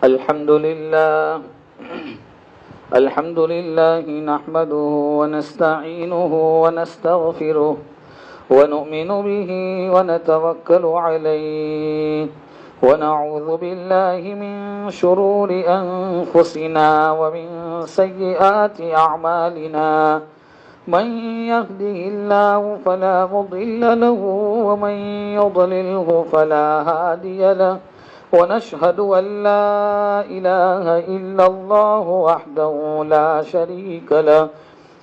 الحمد لله نحمده ونستعينه ونستغفره ونؤمن به ونتوكل عليه ونعوذ بالله من شرور أنفسنا ومن سيئات أعمالنا من يهده الله فلا مضل له ومن يضلله فلا هادي له ونشهد أن لا إله إلا الله وحده لا شريك له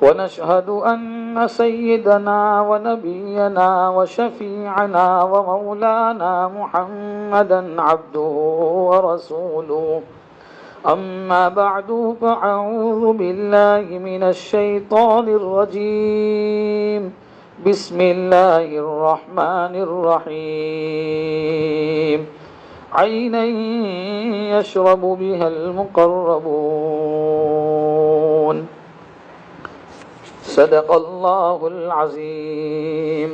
ونشهد أن سيدنا ونبينا وشفيعنا ومولانا محمدا عبده ورسوله أما بعد فأعوذ بالله من الشيطان الرجيم بسم الله الرحمن الرحيم عينا يشرب بها المقربون صدق الله العظيم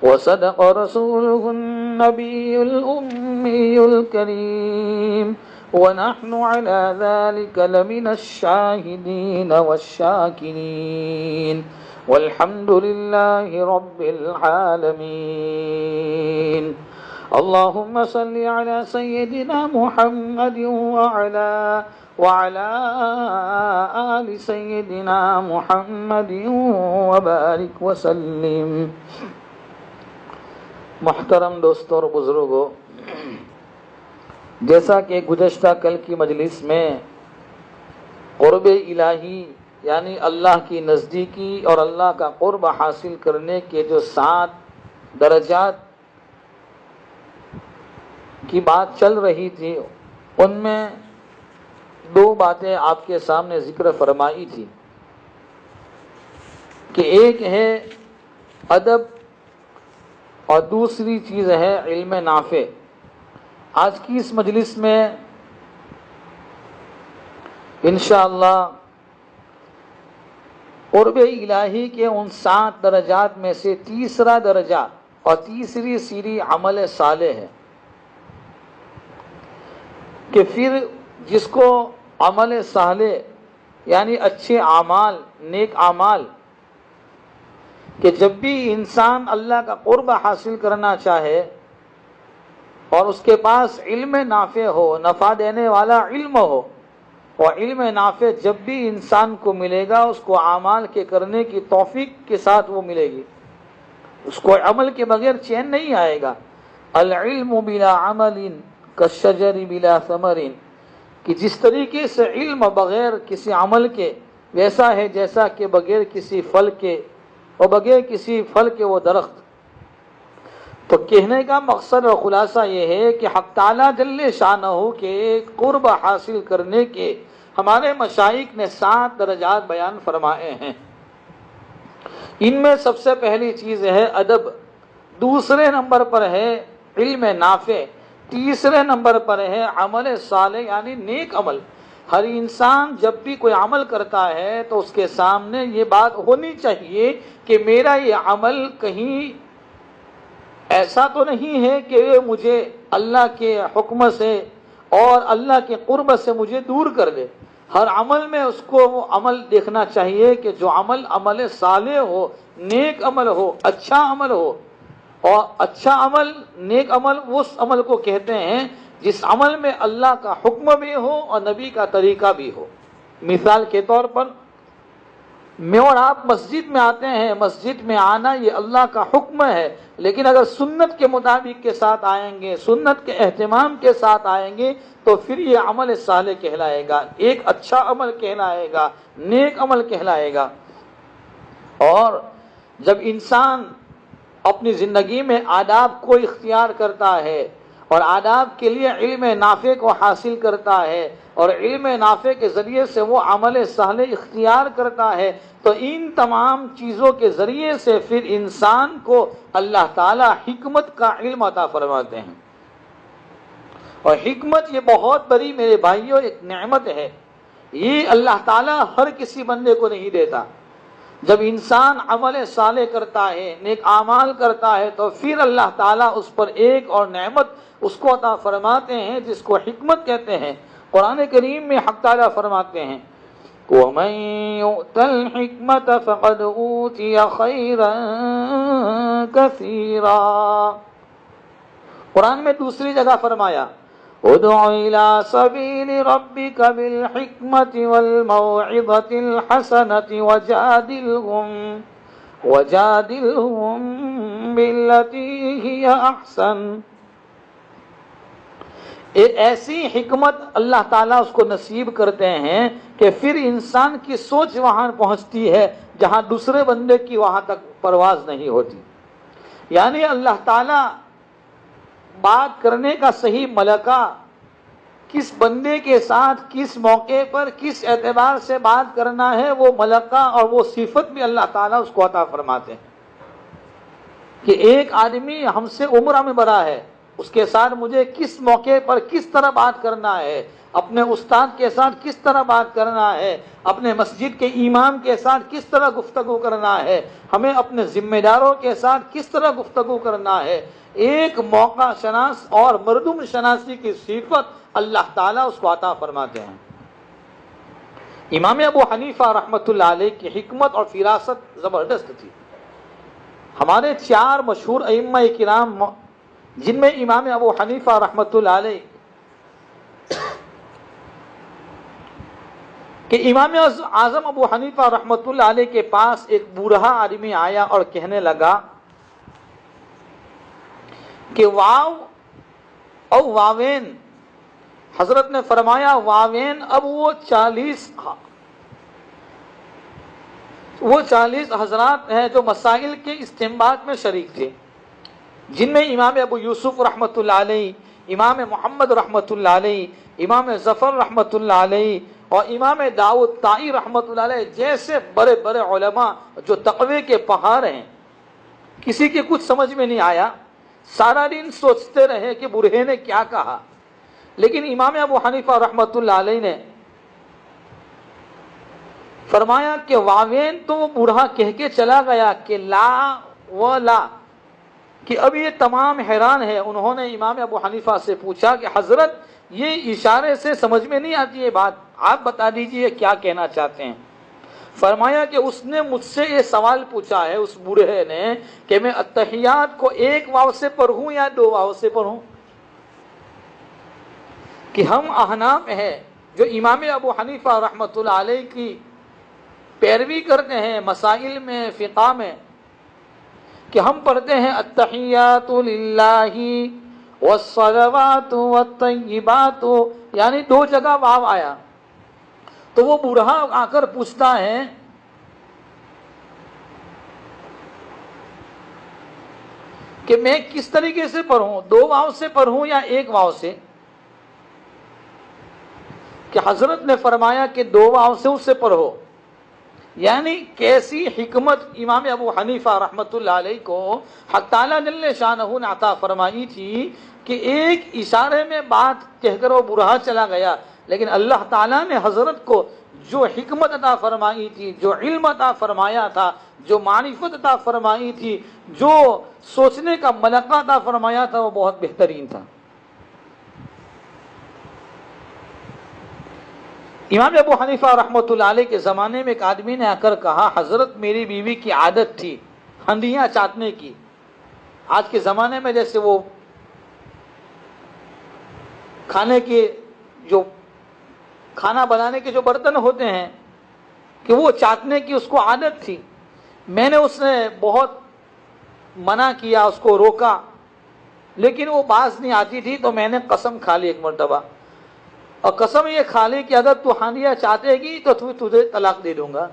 وصدق رسوله النبي الأمي الكريم ونحن على ذلك لمن الشاهدين والشاكرين والحمد لله رب العالمين اللهم صل على سيدنا محمد وعلى آل سيدنا محمد وبارك وسلم. محترم دوستوں اور بزرگوں، جیسا کہ گزشتہ کل کی مجلس میں قرب الہی یعنی اللہ کی نزدیکی اور اللہ کا قرب حاصل کرنے کے جو 7 درجات کی بات چل رہی تھی، ان میں 2 باتیں آپ کے سامنے ذکر فرمائی تھی کہ ایک ہے ادب اور دوسری چیز ہے علم نافع. آج کی اس مجلس میں انشاءاللہ قرب الہی کے ان 7 درجات میں سے تیسرا درجہ اور تیسری سیڑھی عمل صالح ہے کہ پھر جس کو عمل صالح یعنی اچھے اعمال، نیک اعمال، کہ جب بھی انسان اللہ کا قرب حاصل کرنا چاہے اور اس کے پاس علم نافع ہو، نفع دینے والا علم ہو، اور علم نافع جب بھی انسان کو ملے گا اس کو اعمال کے کرنے کی توفیق کے ساتھ وہ ملے گی، اس کو عمل کے بغیر چین نہیں آئے گا. العلم بلا عمل کالشجر بلا ثمر، کہ جس طریقے سے علم بغیر کسی عمل کے ویسا ہے جیسا کہ بغیر کسی پھل کے اور بغیر کسی پھل کے وہ درخت. تو کہنے کا مقصد اور خلاصہ یہ ہے کہ حق تعالیٰ جل شانہ کے قرب حاصل کرنے کے ہمارے مشائخ نے 7 درجات بیان فرمائے ہیں. ان میں سب سے پہلی چیز ہے ادب، دوسرے نمبر پر ہے علم نافع، تیسرے نمبر پر ہے عمل صالح یعنی نیک عمل. ہر انسان جب بھی کوئی عمل کرتا ہے تو اس کے سامنے یہ بات ہونی چاہیے کہ میرا یہ عمل کہیں ایسا تو نہیں ہے کہ مجھے اللہ کے حکم سے اور اللہ کے قرب سے مجھے دور کر دے. ہر عمل میں اس کو وہ عمل دیکھنا چاہیے کہ جو عمل عمل صالح ہو، نیک عمل ہو، اچھا عمل ہو. اور اچھا عمل، نیک عمل اس عمل کو کہتے ہیں جس عمل میں اللہ کا حکم بھی ہو اور نبی کا طریقہ بھی ہو. مثال کے طور پر میں اور آپ مسجد میں آتے ہیں، مسجد میں آنا یہ اللہ کا حکم ہے، لیکن اگر سنت کے مطابق کے ساتھ آئیں گے، سنت کے اہتمام کے ساتھ آئیں گے تو پھر یہ عمل صالح کہلائے گا، ایک اچھا عمل کہلائے گا، نیک عمل کہلائے گا. اور جب انسان اپنی زندگی میں آداب کو اختیار کرتا ہے اور آداب کے لیے علم نافع کو حاصل کرتا ہے اور علم نافع کے ذریعے سے وہ عمل صالح اختیار کرتا ہے تو ان تمام چیزوں کے ذریعے سے پھر انسان کو اللہ تعالی حکمت کا علم عطا فرماتے ہیں. اور حکمت یہ بہت بڑی میرے بھائیوں ایک نعمت ہے، یہ اللہ تعالی ہر کسی بندے کو نہیں دیتا. جب انسان عمل صالح کرتا ہے، نیک اعمال کرتا ہے تو پھر اللہ تعالیٰ اس پر ایک اور نعمت اس کو عطا فرماتے ہیں جس کو حکمت کہتے ہیں. قرآن کریم میں حق تعالیٰ فرماتے ہیں وَمَن يُؤْتَ الْحِكْمَةَ فَقَدْ أُوتِيَ خَيْرًا كَثِيرًا. قرآن میں دوسری جگہ فرمایا ادع إلى سبيل ربك بالحكمة والموعظة الحسنة وجادلهم بالتي هي أحسن. ایسی حکمت اللہ تعالیٰ اس کو نصیب کرتے ہیں کہ پھر انسان کی سوچ وہاں پہنچتی ہے جہاں دوسرے بندے کی وہاں تک پرواز نہیں ہوتی. یعنی اللہ تعالیٰ بات کرنے کا صحیح ملکہ کس بندے کے ساتھ کس موقع پر کس اعتبار سے بات کرنا ہے وہ ملکہ اور وہ صفت بھی اللہ تعالیٰ اس کو عطا فرماتے ہیں کہ ایک آدمی ہم سے عمر میں بڑا ہے، اس کے ساتھ مجھے کس موقع پر کس طرح بات کرنا ہے، اپنے استاد کے ساتھ کس طرح بات کرنا ہے، اپنے مسجد کے امام کے ساتھ کس طرح گفتگو کرنا ہے، ہمیں اپنے ذمہ داروں کے ساتھ کس طرح گفتگو کرنا ہے. ایک موقع شناس اور مردم شناسی کی صفت اللہ تعالیٰ اس کو عطا فرماتے ہیں. امام ابو حنیفہ رحمۃ اللہ علیہ کی حکمت اور فراست زبردست تھی. ہمارے 4 مشہور ائمہ کرام جن میں امام ابو حنیفہ رحمۃ اللہ علیہ کہ امام اعظم ابو حنیفہ رحمۃ اللہ علیہ کے پاس ایک بوڑھا آدمی آیا اور کہنے لگا کہ واو او واوین. حضرت نے فرمایا واوین. اب وہ 40 حضرات ہیں جو مسائل کے استنباط میں شریک تھے، جن میں امام ابو یوسف رحمۃ اللہ علیہ، امام محمد رحمۃ اللہ علیہ، امام ظفر رحمۃ اللہ علیہ اور امام داؤد طائی رحمۃ اللہ علیہ جیسے بڑے بڑے علماء جو تقوی کے پہاڑ ہیں. کسی کے کچھ سمجھ میں نہیں آیا، سارا دن سوچتے رہے کہ بوڑھے نے کیا کہا. لیکن امام ابو حنیفہ رحمۃ اللہ علیہ نے فرمایا کہ واوین تو وہ بوڑھا کہہ کے چلا گیا کہ لا و لا، کہ اب یہ تمام حیران ہے. انہوں نے امام ابو حنیفہ سے پوچھا کہ حضرت یہ اشارے سے سمجھ میں نہیں آتی یہ بات، آپ بتا دیجئے کیا کہنا چاہتے ہیں. فرمایا کہ اس نے مجھ سے یہ سوال پوچھا ہے اس بوڑھے نے کہ میں التحیات کو 1 واو سے پڑھوں یا 2 واو سے پڑھوں. کہ ہم احناف ہیں جو امام ابو حنیفہ رحمۃ اللہ علیہ کی پیروی کرتے ہیں مسائل میں فقہ میں، کہ ہم پڑھتے ہیں التحیات للہ والصلوات والطیبات، یعنی 2 جگہ واو آیا. تو وہ بوڑھا آ کر پوچھتا ہے کہ میں کس طریقے سے پڑھوں، 2 واو سے پڑھوں یا 1 واو سے؟ کہ حضرت نے فرمایا کہ 2 واو سے اس سے پڑھو. یعنی کیسی حکمت امام ابو حنیفہ رحمۃ اللہ علیہ کو حق تعالیٰ جل شانہ نے عطا فرمائی تھی کہ ایک اشارے میں بات کہہ کر وہ بوڑھا چلا گیا. لیکن اللہ تعالیٰ نے حضرت کو جو حکمت عطا فرمائی تھی، جو علم عطا فرمایا تھا، جو معرفت عطا فرمائی تھی، جو سوچنے کا ملکہ عطا فرمایا تھا، وہ بہت بہترین تھا. امام ابو حنیفہ رحمۃ اللہ علیہ کے زمانے میں ایک آدمی نے آ کر کہا حضرت میری بیوی کی عادت تھی ہنڈیاں چاٹنے کی. آج کے زمانے میں جیسے وہ کھانا بنانے کے جو برتن ہوتے ہیں کہ وہ چاٹنے کی اس کو عادت تھی. میں نے اس نے بہت منع کیا، اس کو روکا، لیکن وہ باز نہیں آتی تھی. تو میں نے قسم کھا لی ایک مرتبہ، اور قسم یہ کھا لی کہ اگر تو ہانڈیاں چاہتے گی تو تجھے طلاق دے دوں گا.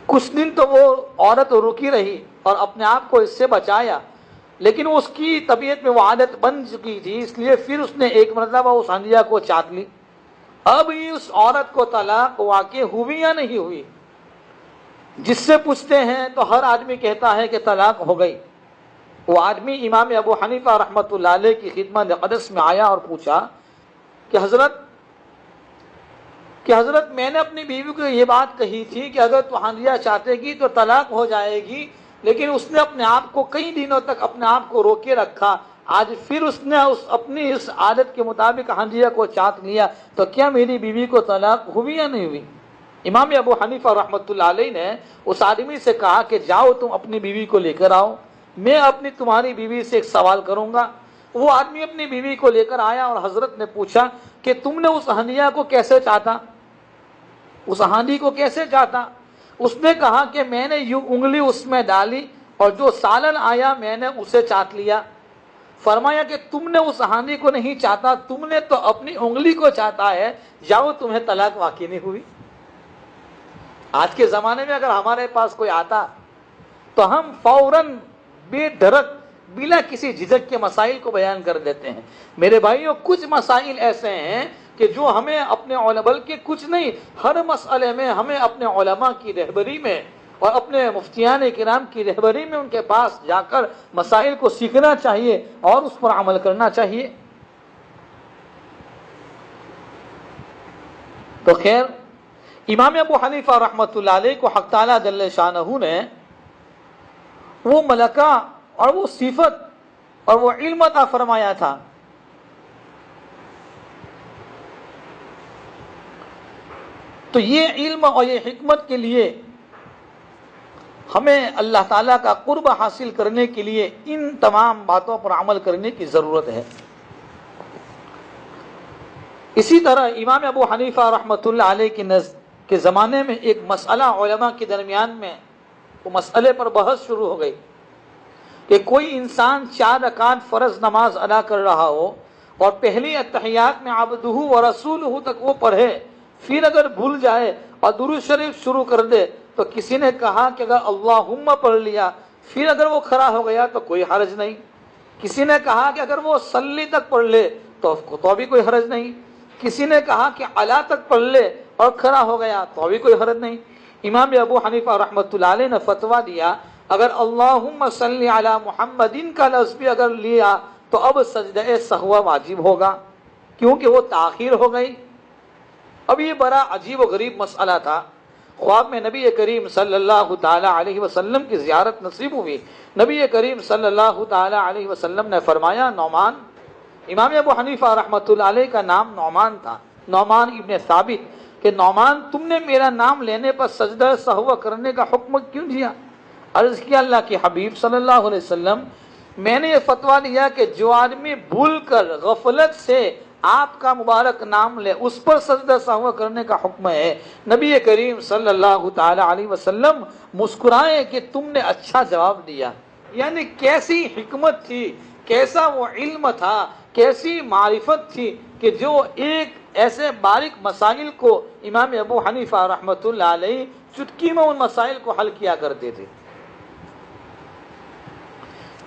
کچھ دن تو وہ عورت رکی رہی اور اپنے آپ کو اس سے بچایا، لیکن اس کی طبیعت میں وہ عادت بن چکی تھی، اس لیے پھر اس نے ایک مرتبہ اس ہانڈیا کو چاٹ لی. اب یہ اس عورت کو طلاق واقع ہوئی یا نہیں ہوئی؟ جس سے پوچھتے ہیں تو ہر آدمی کہتا ہے کہ طلاق ہو گئی. وہ آدمی امام ابو حنیفہ رحمۃ اللہ علیہ کی خدمت اقدس میں آیا اور پوچھا کہ حضرت میں نے اپنی بیوی کو یہ بات کہی تھی کہ اگر تو ہانڈیا چاہتے گی تو طلاق ہو جائے گی، لیکن اس نے اپنے آپ کو کئی دنوں تک اپنے آپ کو روکے رکھا. آج پھر اس نے اپنی اس عادت کے مطابق ہنڈیا کو چاٹ لیا تو کیا میری بیوی کو طلاق ہوئی یا نہیں ہوئی؟ امام ابو حنیفہ رحمۃ اللہ علیہ نے اس آدمی سے کہا کہ جاؤ تم اپنی بیوی کو لے کر آؤ، میں تمہاری بیوی سے ایک سوال کروں گا۔ وہ آدمی اپنی بیوی کو لے کر آیا اور حضرت نے پوچھا کہ تم نے اس ہنڈیا کو کیسے چاٹا، اس ہانڈی کو کیسے چاٹا؟ اس نے کہا کہ میں نے یوں انگلی اس میں ڈالی اور جو سالن آیا میں نے اسے چاٹ لیا۔ فرمایا کہ تم نے اس ہانڈی کو نہیں چاٹا، تم نے تو اپنی انگلی کو چاٹا ہے، جاؤ تمہیں طلاق واقع نہیں ہوئی۔ آج کے زمانے میں اگر ہمارے پاس کوئی آتا تو ہم فوراً بے دھڑک بلا کسی جھجک کے مسائل کو بیان کر دیتے ہیں۔ میرے بھائیوں، کچھ مسائل ایسے ہیں کہ جو ہمیں اپنے علماء، بلکہ کچھ نہیں، ہر مسئلے میں ہمیں اپنے علماء کی رہبری میں اور اپنے مفتیان کرام کی رہبری میں ان کے پاس جا کر مسائل کو سیکھنا چاہیے اور اس پر عمل کرنا چاہیے۔ تو خیر، امام ابو حنیفہ رحمۃ اللہ علیہ کو حق تعالیٰ جل شانہ نے وہ ملکہ اور وہ صفت اور وہ علم عطا فرمایا تھا تو یہ علم اور یہ حکمت کے لیے ہمیں اللہ تعالیٰ کا قرب حاصل کرنے کے لیے ان تمام باتوں پر عمل کرنے کی ضرورت ہے۔ اسی طرح امام ابو حنیفہ رحمۃ اللہ علیہ کے زمانے میں ایک مسئلہ علماء کے درمیان میں وہ مسئلے پر بحث شروع ہو گئی کہ کوئی انسان 4 رکعت فرض نماز ادا کر رہا ہو اور پہلی اتحیات میں عبدہ و رسولہ تک وہ پڑھے، پھر اگر بھول جائے اور درود شریف شروع کر دے تو کسی نے کہا کہ اگر اللہم پڑھ لیا پھر اگر وہ کھڑا ہو گیا تو کوئی حرج نہیں۔ کسی نے کہا کہ اگر وہ صلی تک پڑھ لے تو بھی کوئی حرج نہیں۔ کسی نے کہا کہ علا تک پڑھ لے اور کھڑا ہو گیا تو بھی کوئی حرج نہیں۔ امام ابو حنیفہ رحمۃ اللہ علیہ نے فتویٰ دیا اگر اللہم صلی علی محمد کا لفظ بھی اگر لیا تو اب سجدہ سہو واجب ہوگا کیونکہ وہ تاخیر ہو گئی۔ اب یہ بڑا عجیب و غریب مسئلہ تھا۔ خواب میں نبی کریم صلی اللہ تعالی علیہ وسلم کی زیارت نصیب ہوئی۔ نبی کریم صلی اللہ تعالی علیہ وسلم نے فرمایا نعمان، امام ابو حنیفہ رحمۃ اللہ علیہ کا نام نعمان تھا، نعمان ابن ثابت، کہ نعمان تم نے میرا نام لینے پر سجدہ سہو کرنے کا حکم کیوں دیا؟ عرض کیا اللہ کے حبیب صلی اللہ علیہ وسلم، میں نے یہ فتویٰ دیا کہ جو آدمی بھول کر غفلت سے آپ کا مبارک نام لے اس پر سجدہ سہو کرنے کا حکم ہے۔ نبی کریم صلی اللہ تعالی علیہ وسلم مسکرائے کہ تم نے اچھا جواب دیا۔ یعنی کیسی حکمت تھی، کیسا وہ علم تھا، کیسی معرفت تھی کہ جو ایک ایسے باریک مسائل کو امام ابو حنیفہ رحمۃ اللہ علیہ چٹکی میں ان مسائل کو حل کیا کرتے تھے۔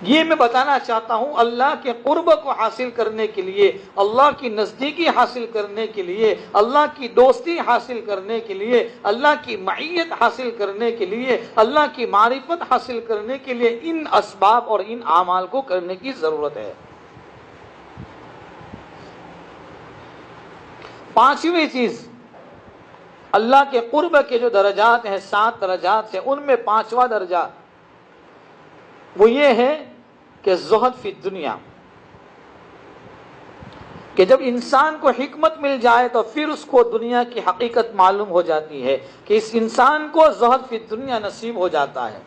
یہ میں بتانا چاہتا ہوں اللہ کے قرب کو حاصل کرنے کے لیے، اللہ کی نزدیکی حاصل کرنے کے لیے، اللہ کی دوستی حاصل کرنے کے لیے، اللہ کی معیت حاصل کرنے کے لیے، اللہ کی معرفت حاصل کرنے کے لیے ان اسباب اور ان اعمال کو کرنے کی ضرورت ہے۔ 5ویں چیز، اللہ کے قرب کے جو درجات ہیں 7 درجات ہیں، ان میں 5واں درجہ وہ یہ ہے کہ زہد فی الدنیا، کہ جب انسان کو حکمت مل جائے تو پھر اس کو دنیا کی حقیقت معلوم ہو جاتی ہے کہ اس انسان کو زہد فی الدنیا نصیب ہو جاتا ہے،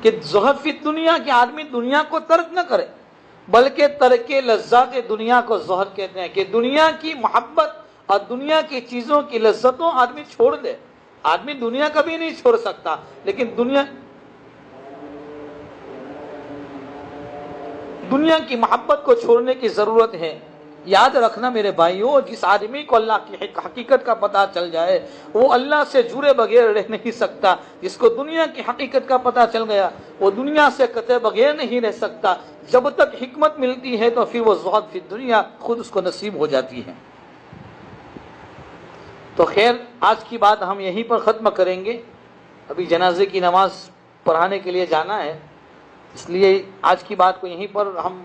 کہ زہد فی الدنیا کہ آدمی دنیا کو ترک نہ کرے بلکہ ترک لذات دنیا کو زہد کہتے ہیں، کہ دنیا کی محبت اور دنیا کی چیزوں کی لذتوں آدمی چھوڑ دے۔ آدمی دنیا کبھی نہیں چھوڑ سکتا لیکن دنیا کی محبت کو چھوڑنے کی ضرورت ہے۔ یاد رکھنا میرے بھائیوں، جس آدمی کو اللہ کی حقیقت کا پتہ چل جائے وہ اللہ سے جڑے بغیر رہ نہیں سکتا۔ جس کو دنیا کی حقیقت کا پتہ چل گیا وہ دنیا سے قطع بغیر نہیں رہ سکتا۔ جب تک حکمت ملتی ہے تو پھر وہ زہد فی الدنیا خود اس کو نصیب ہو جاتی ہے۔ تو خیر، آج کی بات ہم یہیں پر ختم کریں گے۔ ابھی جنازے کی نماز پڑھانے کے لیے جانا ہے، اس لیے آج کی بات کو یہیں پر ہم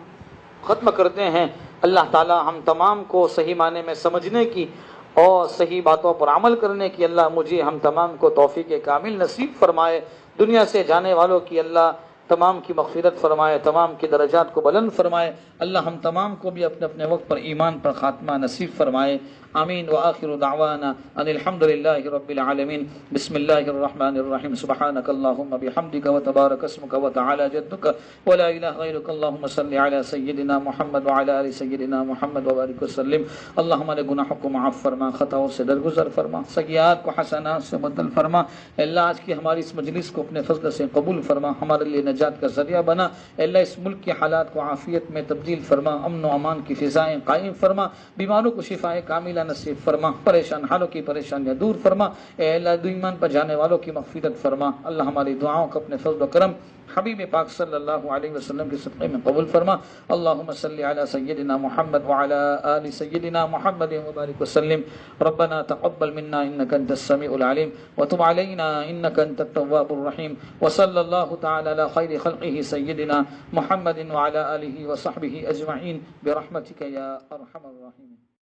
ختم کرتے ہیں۔ اللہ تعالی ہم تمام کو صحیح معنی میں سمجھنے کی اور صحیح باتوں پر عمل کرنے کی اللہ مجھے ہم تمام کو توفیق کامل نصیب فرمائے۔ دنیا سے جانے والوں کی اللہ تمام کی مغفرت فرمائے، تمام کے درجات کو بلند فرمائے۔ اللہ ہم تمام کو بھی اپنے اپنے وقت پر ایمان پر خاتمہ نصیب فرمائے۔ آمین۔ وآخر دعوانا ان الحمد للہ رب العالمین۔ بسم اللہ الرحمن الرحیم۔ سبحانک اللہم بحمدک وتبارک اسمک وتعالی جدک ولا الہ غیرک۔ اللہم صل علی سیدنا محمد وعلی آل سیدنا محمد وبارک وسلم۔ اللہ ہمارے گناہوں کو معاف فرما، خطاؤں سے درگزر فرما، سیئات کو حسنات سے بدل فرما۔ اللہ آج کی ہماری اس مجلس کو اپنے فضل سے قبول فرما، ہمارے لیے نجات کا ذریعہ بنا۔ اللہ اس ملک کے حالات کو عافیت میں تبدیل فرما، امن و امان کی فضائیں قائم فرما، بیماروں کو شفائے کاملہ نصیب فرما، پریشان حالوں کی پریشانیاں دور فرما۔ اے اللہ دو ایمان پر جانے والوں کی مغفرت فرما۔ اللہ ہماری دعاؤں کو اپنے فضل و کرم حبیب پاک صلی اللہ علیہ وسلم کے صدقے میں قبول فرما۔ اللہم صلی علی سیدنا محمد وعلی آل سیدنا محمد وبارک وسلم۔ ربنا تقبل منا انک انت السمیع العلیم وتب علینا انک انت التواب الرحیم، وصلی اللہ تعالی علی خیر خلقہ سیدنا محمد وعلی آلہ وصحبہ اجمعین برحمتک یا ارحم الراحمین۔